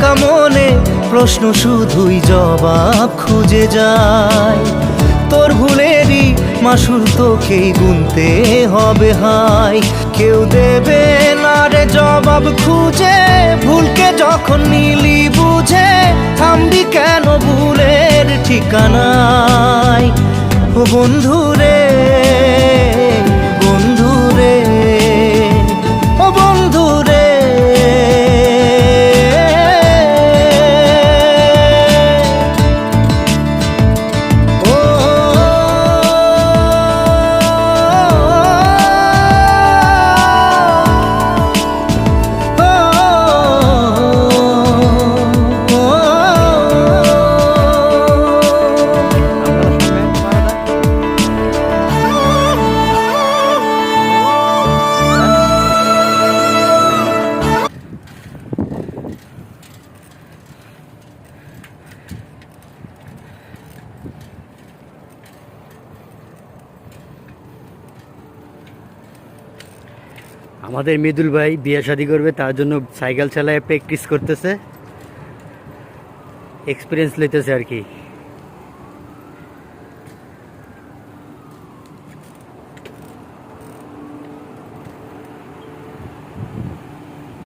ভাঙা মনে প্রশ্ন শুধুই জবাব খুঁজে যায়। তোর ভুলেরই মাসুল তোকেই গুনতে হবে হাই। কেউ দেবে না রে জবাব খুঁজে, ভুলকে যখন নিলি বুঝে থামবি কেন ভুলের ঠিকানায়। ও বন্ধু রে, বন্ধু রে, ও বন্ধু রে। আমাদের মৃদুল ভাই বিয়ে শাদী করবে, তার জন্য সাইকেল চালায় প্র্যাকটিস করতেছে, এক্সপিরিয়েন্স লইতেছে আর কি।